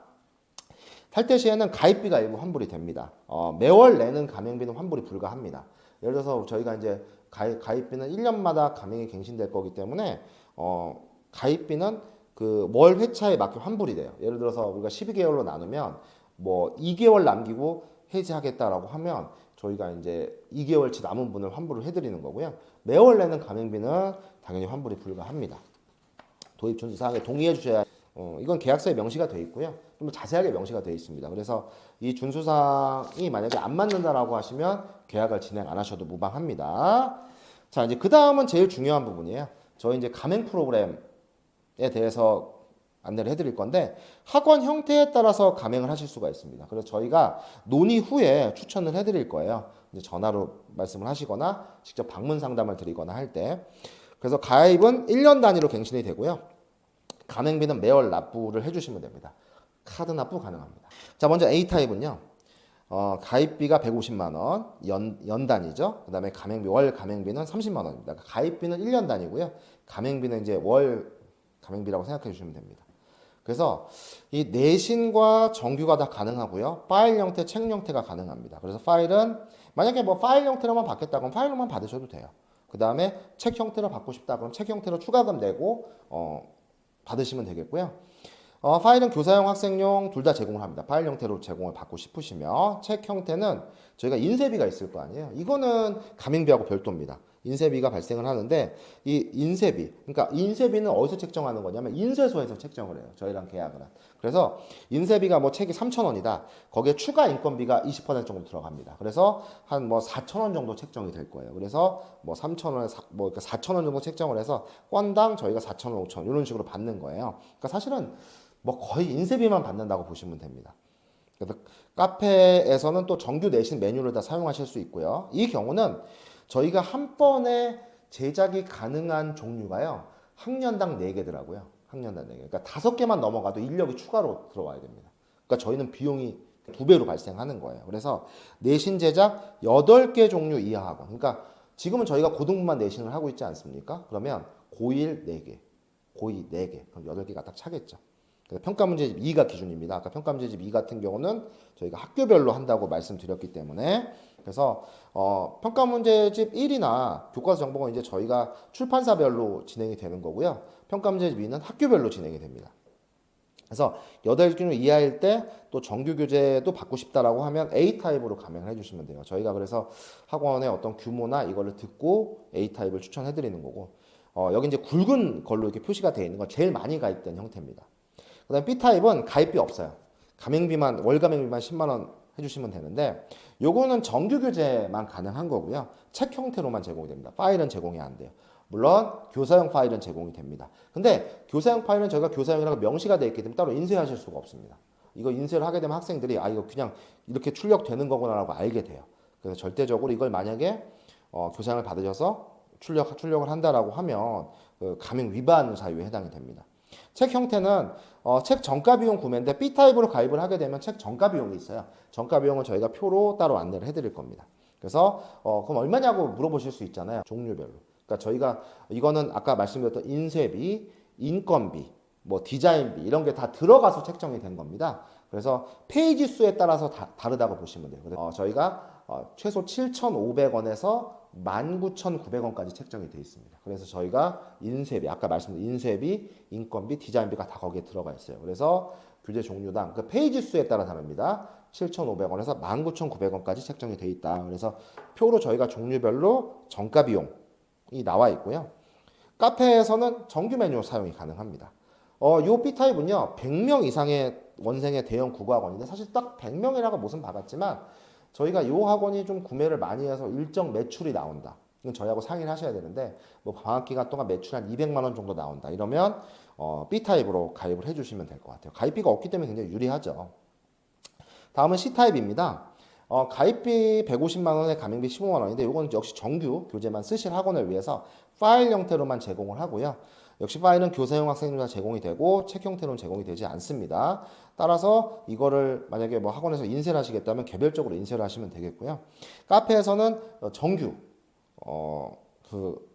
탈퇴 시에는 가입비가 일부 환불이 됩니다. 매월 내는 가맹비는 환불이 불가합니다. 예를 들어서 저희가 이제 가입비는 1년마다 가맹이 갱신될 거기 때문에 가입비는 그 월 회차에 맞게 환불이 돼요. 예를 들어서 우리가 12개월로 나누면 뭐 2개월 남기고 해지하겠다라고 하면 저희가 이제 2개월치 남은 분을 환불을 해드리는 거고요. 매월 내는 가맹비는 당연히 환불이 불가합니다. 도입 준수사항에 동의해 주셔야 이건 계약서에 명시가 되어 있고요. 좀 더 자세하게 명시가 되어 있습니다. 그래서 이 준수사항이 만약에 안 맞는다라고 하시면 계약을 진행 안 하셔도 무방합니다. 자, 이제 그 다음은 제일 중요한 부분이에요. 저희 이제 가맹 프로그램에 대해서 안내를 해드릴 건데 학원 형태에 따라서 가맹을 하실 수가 있습니다. 그래서 저희가 논의 후에 추천을 해드릴 거예요. 이제 전화로 말씀을 하시거나 직접 방문 상담을 드리거나 할 때. 그래서 가입은 1년 단위로 갱신이 되고요. 가맹비는 매월 납부를 해주시면 됩니다. 카드 납부 가능합니다. 자, 먼저 A타입은요. 가입비가 150만 원, 연 단위죠. 그 다음에 월 가맹비는 30만 원입니다. 가입비는 1년 단위고요. 가맹비는 이제 월 가맹비라고 생각해 주시면 됩니다. 그래서 이 내신과 정규가 다 가능하고요. 파일 형태, 책 형태가 가능합니다. 그래서 파일은 만약에 뭐 파일 형태로만 받겠다 그럼 파일로만 받으셔도 돼요. 그 다음에 책 형태로 받고 싶다 그럼 책 형태로 추가금 내고 받으시면 되겠고요. 파일은 교사용, 학생용 둘 다 제공을 합니다. 파일 형태로 제공을 받고 싶으시면 책 형태는 저희가 인쇄비가 있을 거 아니에요. 이거는 가맹비하고 별도입니다. 인쇄비가 발생을 하는데 이 인쇄비, 그러니까 인쇄비는 어디서 책정하는 거냐면 인쇄소에서 책정을 해요. 저희랑 계약을 한. 그래서 인쇄비가 뭐 책이 3,000원이다. 거기에 추가 인건비가 20% 정도 들어갑니다. 그래서 한 뭐 4,000원 정도 책정이 될 거예요. 그래서 뭐 3,000원에 뭐 4,000원 정도 책정을 해서 건당 저희가 4,000원, 5,000원 이런 식으로 받는 거예요. 그러니까 사실은 뭐 거의 인쇄비만 받는다고 보시면 됩니다. 그래서 카페에서는 또 정규 내신 메뉴를 다 사용하실 수 있고요. 이 경우는 저희가 한 번에 제작이 가능한 종류가요. 학년당 4개더라고요. 학년당 4개. 그러니까 5개만 넘어가도 인력이 추가로 들어와야 됩니다. 그러니까 저희는 비용이 2배로 발생하는 거예요. 그래서 내신 제작 8개 종류 이하 학원. 그러니까 지금은 저희가 고등부만 내신을 하고 있지 않습니까? 그러면 고1 4개, 고2 4개, 그럼 8개가 딱 차겠죠. 평가문제집 2가 기준입니다. 아까 평가문제집 2 같은 경우는 저희가 학교별로 한다고 말씀드렸기 때문에 그래서 평가문제집 1이나 교과서 정보는 이제 저희가 출판사별로 진행이 되는 거고요. 평가문제집 2는 학교별로 진행이 됩니다. 그래서 8개 이하일 때 또 정규 교재도 받고 싶다라고 하면 A타입으로 가맹을 해주시면 돼요. 저희가 그래서 학원의 어떤 규모나 이거를 듣고 A타입을 추천해 드리는 거고 여기 이제 굵은 걸로 이렇게 표시가 되어 있는 건 제일 많이 가입된 형태입니다. 그 다음에 B타입은 가입비 없어요. 가맹비만, 월 가맹비만 10만 원 해주시면 되는데 요거는 정규 교재만 가능한 거고요. 책 형태로만 제공이 됩니다. 파일은 제공이 안 돼요. 물론 교사용 파일은 제공이 됩니다. 근데 교사용 파일은 저희가 교사용이라고 명시가 되어 있기 때문에 따로 인쇄하실 수가 없습니다. 이거 인쇄를 하게 되면 학생들이 이거 그냥 이렇게 출력되는 거구나라고 알게 돼요. 그래서 절대적으로 이걸 만약에 교사용을 받으셔서 출력을 한다라고 하면 가맹 위반 사유에 해당이 됩니다. 책 형태는 책 정가 비용 구매인데 B타입으로 가입을 하게 되면 책 정가 비용이 있어요. 정가 비용은 저희가 표로 따로 안내를 해드릴 겁니다. 그래서 그럼 얼마냐고 물어보실 수 있잖아요. 종류별로. 그러니까 저희가 이거는 아까 말씀드렸던 인쇄비, 인건비, 뭐 디자인비 이런 게 다 들어가서 책정이 된 겁니다. 그래서 페이지 수에 따라서 다르다고 보시면 돼요. 그래서 저희가 최소 7,500원에서 19,900원까지 책정이 되어 있습니다. 그래서 저희가 인쇄비, 아까 말씀드린 인쇄비, 인건비, 디자인비가 다 거기에 들어가 있어요. 그래서 교재 종류당 그 페이지 수에 따라 다릅니다. 7,500원에서 19,900원까지 책정이 되어 있다. 그래서 표로 저희가 종류별로 정가 비용이 나와 있고요. 카페에서는 정규 메뉴 사용이 가능합니다. 요 B타입은요, 100명 이상의 원생의 대형 국어학원인데 사실 딱 100명이라고 못은 박았지만 저희가 요 학원이 좀 구매를 많이 해서 일정 매출이 나온다. 이건 저희하고 상의를 하셔야 되는데 뭐 방학 기간 동안 매출 한 200만 원 정도 나온다. 이러면 B타입으로 가입을 해주시면 될 것 같아요. 가입비가 없기 때문에 굉장히 유리하죠. 다음은 C타입입니다. 가입비 150만 원에 가맹비 15만 원인데 이건 역시 정규 교재만 쓰실 학원을 위해서 파일 형태로만 제공을 하고요. 역시 파일은 교사용 학생들만 제공이 되고 책 형태로는 제공이 되지 않습니다. 따라서 이거를 만약에 뭐 학원에서 인쇄를 하시겠다면 개별적으로 인쇄를 하시면 되겠고요. 카페에서는 정규 그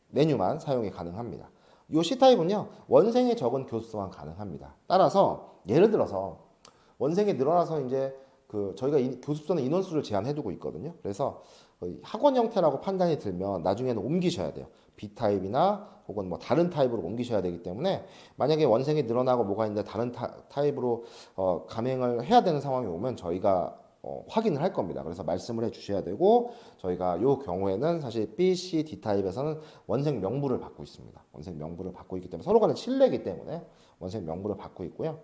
메뉴만 사용이 가능합니다. 이 C타입은요, 원생이 적은 교습서만 가능합니다. 따라서 예를 들어서 원생이 늘어나서 이제 저희가 교습서는 인원수를 제한해두고 있거든요. 그래서 학원 형태라고 판단이 들면 나중에는 옮기셔야 돼요. B타입이나 혹은 뭐 다른 타입으로 옮기셔야 되기 때문에 만약에 원생이 늘어나고 뭐가 있는데 다른 타입으로 감행을 해야 되는 상황이 오면 저희가 확인을 할 겁니다. 그래서 말씀을 해 주셔야 되고 저희가 이 경우에는 사실 B, C, D 타입에서는 원생 명부를 받고 있습니다. 원생 명부를 받고 있기 때문에 서로 간에 신뢰이기 때문에 원생 명부를 받고 있고요.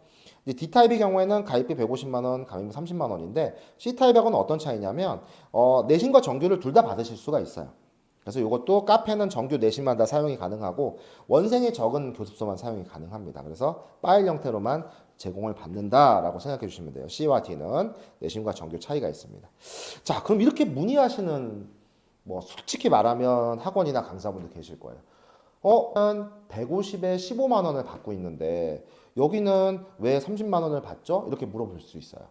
이제 D 타입의 경우에는 가입비 150만 원, 가맹비 30만 원인데 C 타입하고는 어떤 차이냐면 내신과 정규를 둘 다 받으실 수가 있어요. 그래서 이것도 카페는 정규 내신만 다 사용이 가능하고 원생이 적은 교습서만 사용이 가능합니다. 그래서 파일 형태로만 제공을 받는다라고 생각해 주시면 돼요. C와 D는 내신과 정규 차이가 있습니다. 자, 그럼 이렇게 문의하시는 뭐 솔직히 말하면 학원이나 강사분들 계실 거예요. 150에 15만 원을 받고 있는데 여기는 왜 30만 원을 받죠? 이렇게 물어볼 수 있어요.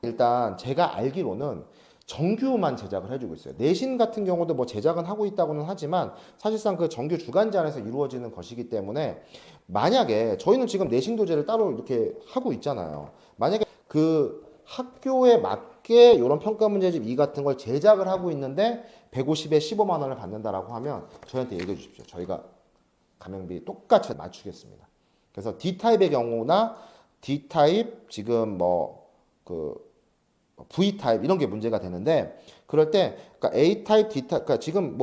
일단 제가 알기로는 정규만 제작을 해주고 있어요. 내신 같은 경우도 뭐 제작은 하고 있다고는 하지만 사실상 그 정규 주간제 안에서 이루어지는 것이기 때문에 만약에 저희는 지금 내신 교재를 따로 이렇게 하고 있잖아요. 만약에 그 학교에 맞게 이런 평가 문제집 2 같은 걸 제작을 하고 있는데 150에 15만 원을 받는다라고 하면 저희한테 얘기해 주십시오. 저희가 가맹비 똑같이 맞추겠습니다. 그래서 D타입의 경우나 D타입 지금 V타입 이런 게 문제가 되는데 그럴 때 그러니까 A타입, D타입 그러니까 지금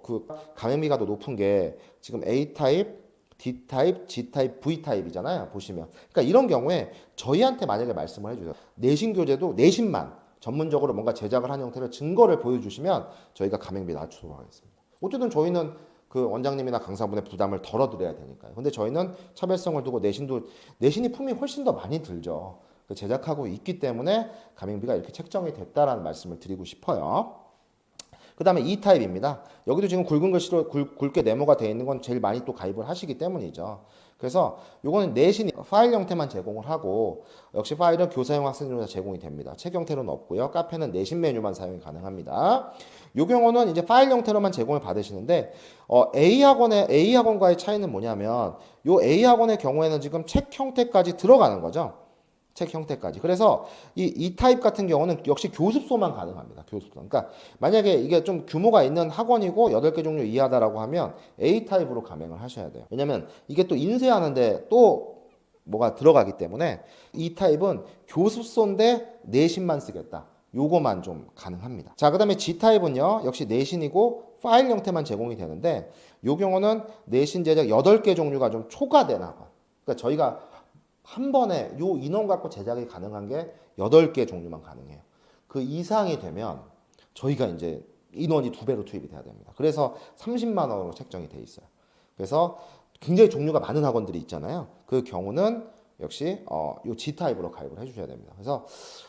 그 가맹비가 더 높은 게 지금 A타입, D타입, G타입, V타입이잖아요. 보시면. 그러니까 이런 경우에 저희한테 만약에 말씀을 해주세요. 내신 교재도 내신만 전문적으로 뭔가 제작을 한 형태로 증거를 보여주시면 저희가 가맹비 낮추도록 하겠습니다. 어쨌든 저희는 그 원장님이나 강사분의 부담을 덜어드려야 되니까요. 근데 저희는 차별성을 두고 내신이 품이 훨씬 더 많이 들죠. 제작하고 있기 때문에 가맹비가 이렇게 책정이 됐다라는 말씀을 드리고 싶어요. 그 다음에 E타입입니다. 여기도 지금 굵은 글씨로 굵게 네모가 되어 있는 건 제일 많이 또 가입을 하시기 때문이죠. 그래서 요거는 내신 파일 형태만 제공을 하고 역시 파일은 교사용 학생용으로 제공이 됩니다. 책 형태로는 없고요. 카페는 내신 메뉴만 사용이 가능합니다. 요 경우는 이제 파일 형태로만 제공을 받으시는데 A학원과의 차이는 뭐냐면 요 A학원의 경우에는 지금 책 형태까지 들어가는 거죠. 책 형태까지. 그래서 이 타입 같은 경우는 역시 교습소만 가능합니다. 교습소. 그러니까 만약에 이게 좀 규모가 있는 학원이고 8개 종류 이하다라고 하면 A 타입으로 가맹을 하셔야 돼요. 왜냐면 이게 또 인쇄하는데 또 뭐가 들어가기 때문에 이 타입은 교습소인데 내신만 쓰겠다. 요거만 좀 가능합니다. 자, 그다음에 G 타입은요. 역시 내신이고 파일 형태만 제공이 되는데 요 경우는 내신 제작 8개 종류가 좀 초과된 학원. 그러니까 저희가 한 번에 요 인원 갖고 제작이 가능한 게 8개 종류만 가능해요. 그 이상이 되면 저희가 이제 인원이 2배로 투입이 돼야 됩니다. 그래서 30만 원으로 책정이 돼 있어요. 그래서 굉장히 종류가 많은 학원들이 있잖아요. 그 경우는 역시 요 G타입으로 가입을 해주셔야 됩니다. 그래서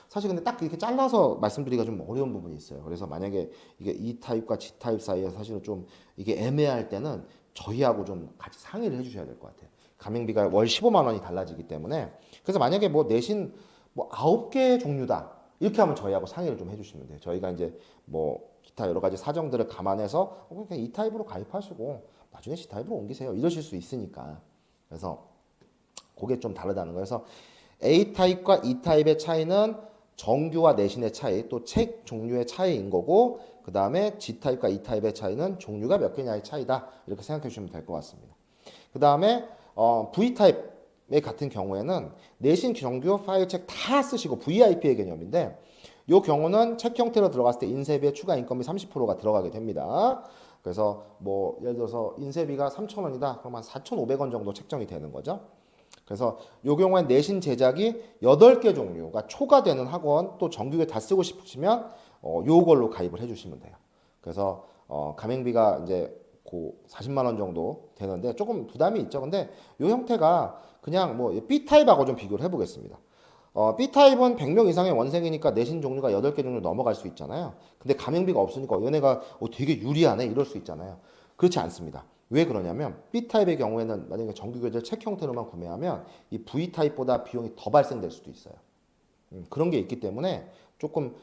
사실 근데 딱 이렇게 잘라서 말씀드리기가 좀 어려운 부분이 있어요. 그래서 만약에 이게 E타입과 G타입 사이에 사실은 좀 이게 애매할 때는 저희하고 좀 같이 상의를 해주셔야 될 것 같아요. 가맹비가 월 15만 원이 달라지기 때문에 그래서 만약에 뭐 내신 9개 종류다 이렇게 하면 저희하고 상의를 좀 해주시면 돼요. 저희가 이제 뭐 기타 여러 가지 사정들을 감안해서 그냥 이 타입으로 가입하시고 나중에 C 타입으로 옮기세요. 이러실 수 있으니까. 그래서 그게 좀 다르다는 거예요. 그래서 A 타입과 E 타입의 차이는 정규와 내신의 차이, 또 책 종류의 차이인 거고, 그 다음에 G 타입과 E 타입의 차이는 종류가 몇 개냐의 차이다. 이렇게 생각해 주시면 될 것 같습니다. 그 다음에 V 타입의 같은 경우에는 내신 정규 파일책 다 쓰시고 VIP의 개념인데, 이 경우는 책 형태로 들어갔을 때 인쇄비의 추가 인건비 30%가 들어가게 됩니다. 그래서 뭐 예를 들어서 인쇄비가 3,000원이다. 그러면 4,500원 정도 책정이 되는 거죠. 그래서 이 경우엔 내신 제작이 8개 종류가 초과되는 학원 또 정규에 다 쓰고 싶으시면 요걸로 가입을 해주시면 돼요. 그래서 가맹비가 이제 그 40만 원 정도 되는데 조금 부담이 있죠. 근데 이 형태가 그냥 뭐 B 타입하고 좀 비교를 해보겠습니다. B 타입은 100명 이상의 원생이니까 내신 종류가 8개 종류 넘어갈 수 있잖아요. 근데 가맹비가 없으니까 얘네가 되게 유리하네 이럴 수 있잖아요. 그렇지 않습니다. 왜 그러냐면 B 타입의 경우에는 만약에 정규 교재를 책 형태로만 구매하면 이 V 타입보다 비용이 더 발생될 수도 있어요. 그런 게 있기 때문에 조금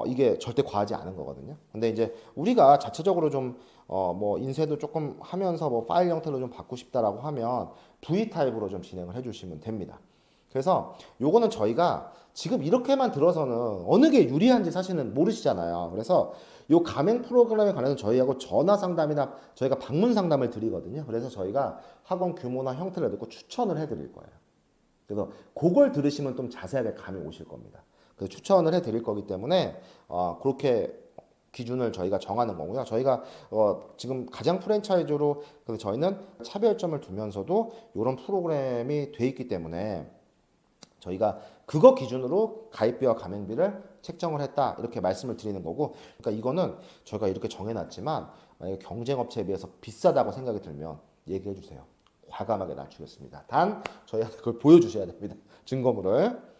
이게 절대 과하지 않은 거거든요. 근데 이제 우리가 자체적으로 좀 뭐 인쇄도 조금 하면서 뭐 파일 형태로 좀 받고 싶다라고 하면 V 타입으로 좀 진행을 해주시면 됩니다. 그래서 요거는 저희가 지금 이렇게만 들어서는 어느 게 유리한지 사실은 모르시잖아요. 그래서 요 가맹 프로그램에 관해서 저희하고 전화 상담이나 저희가 방문 상담을 드리거든요. 그래서 저희가 학원 규모나 형태를 듣고 추천을 해드릴 거예요. 그래서 그걸 들으시면 좀 자세하게 감이 오실 겁니다. 그래서 추천을 해드릴 거기 때문에 그렇게 기준을 저희가 정하는 거고요. 저희가 지금 가장 프랜차이즈로 그래서 저희는 차별점을 두면서도 이런 프로그램이 돼 있기 때문에 저희가 그거 기준으로 가입비와 가맹비를 책정을 했다 이렇게 말씀을 드리는 거고, 그러니까 이거는 저희가 이렇게 정해놨지만 만약에 경쟁업체에 비해서 비싸다고 생각이 들면 얘기해 주세요. 과감하게 낮추겠습니다. 단 저희한테 그걸 보여주셔야 됩니다. 증거물을.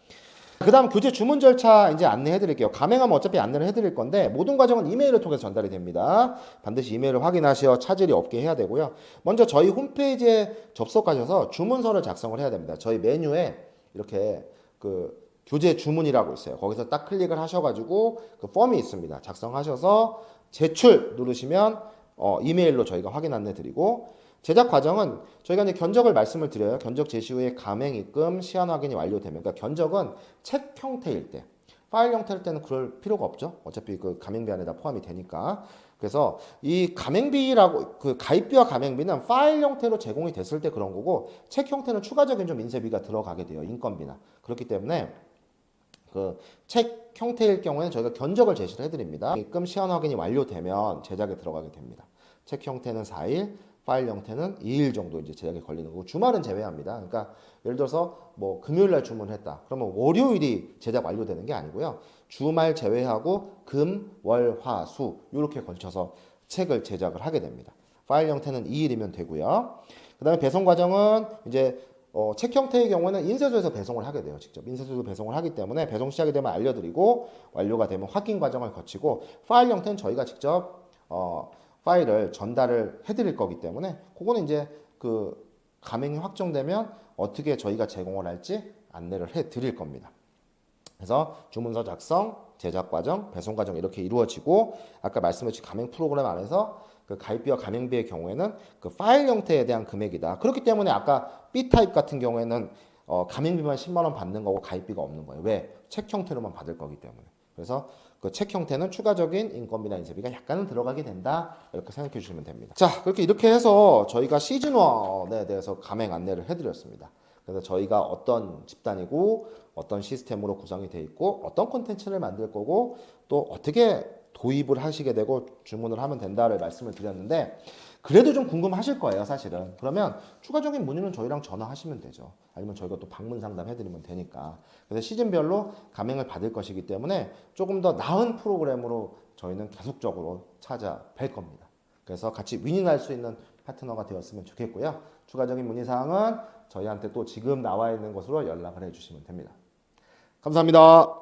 그 다음 교재 주문 절차 이제 안내해 드릴게요. 가맹하면 어차피 안내를 해 드릴 건데 모든 과정은 이메일을 통해서 전달이 됩니다. 반드시 이메일을 확인하셔 차질이 없게 해야 되고요. 먼저 저희 홈페이지에 접속하셔서 주문서를 작성을 해야 됩니다. 저희 메뉴에 이렇게 그 교재 주문이라고 있어요. 거기서 딱 클릭을 하셔가지고 그 폼이 있습니다. 작성하셔서 제출 누르시면 이메일로 저희가 확인 안내 드리고, 제작 과정은 저희가 이제 견적을 말씀을 드려요. 견적 제시 후에 가맹 입금 시한 확인이 완료되면, 그러니까 견적은 책 형태일 때, 파일 형태일 때는 그럴 필요가 없죠. 어차피 그 가맹비 안에 다 포함이 되니까. 그래서 이 가맹비라고 그 가입비와 가맹비는 파일 형태로 제공이 됐을 때 그런 거고, 책 형태는 추가적인 좀 인쇄비가 들어가게 돼요. 인건비나. 그렇기 때문에 그 책 형태일 경우에는 저희가 견적을 제시를 해드립니다. 입금 시한 확인이 완료되면 제작에 들어가게 됩니다. 책 형태는 4일, 파일 형태는 2일 정도 이제 제작에 걸리는 거고, 주말은 제외합니다. 그러니까 예를 들어서 뭐 금요일 날 주문했다. 그러면 월요일이 제작 완료되는 게 아니고요. 주말 제외하고 금, 월, 화, 수 이렇게 걸쳐서 책을 제작을 하게 됩니다. 파일 형태는 2일이면 되고요. 그다음에 배송 과정은 이제 책 형태의 경우는 인쇄소에서 배송을 하게 돼요. 직접 인쇄소에서 배송을 하기 때문에 배송 시작이 되면 알려드리고, 완료가 되면 확인 과정을 거치고, 파일 형태는 저희가 직접 파일을 전달을 해드릴 거기 때문에 그거는 이제 그 가맹이 확정되면 어떻게 저희가 제공을 할지 안내를 해드릴 겁니다. 그래서 주문서 작성, 제작 과정, 배송 과정 이렇게 이루어지고, 아까 말씀하신 가맹 프로그램 안에서 그 가입비와 가맹비의 경우에는 그 파일 형태에 대한 금액이다. 그렇기 때문에 아까 B 타입 같은 경우에는 가맹비만 10만 원 받는 거고 가입비가 없는 거예요. 왜? 책 형태로만 받을 거기 때문에. 그래서 그 책 형태는 추가적인 인건비나 인쇄비가 약간은 들어가게 된다. 이렇게 생각해 주시면 됩니다. 자, 이렇게 해서 저희가 시즌1에 대해서 가맹 안내를 해드렸습니다. 그래서 저희가 어떤 집단이고 어떤 시스템으로 구성이 되어 있고 어떤 콘텐츠를 만들 거고 또 어떻게 도입을 하시게 되고 주문을 하면 된다를 말씀을 드렸는데, 그래도 좀 궁금하실 거예요 사실은. 그러면 추가적인 문의는 저희랑 전화하시면 되죠. 아니면 저희가 또 방문 상담 해드리면 되니까. 그래서 시즌별로 가맹을 받을 것이기 때문에 조금 더 나은 프로그램으로 저희는 계속적으로 찾아뵐 겁니다. 그래서 같이 윈윈할 수 있는 파트너가 되었으면 좋겠고요. 추가적인 문의사항은 저희한테 또 지금 나와 있는 곳으로 연락을 해주시면 됩니다. 감사합니다.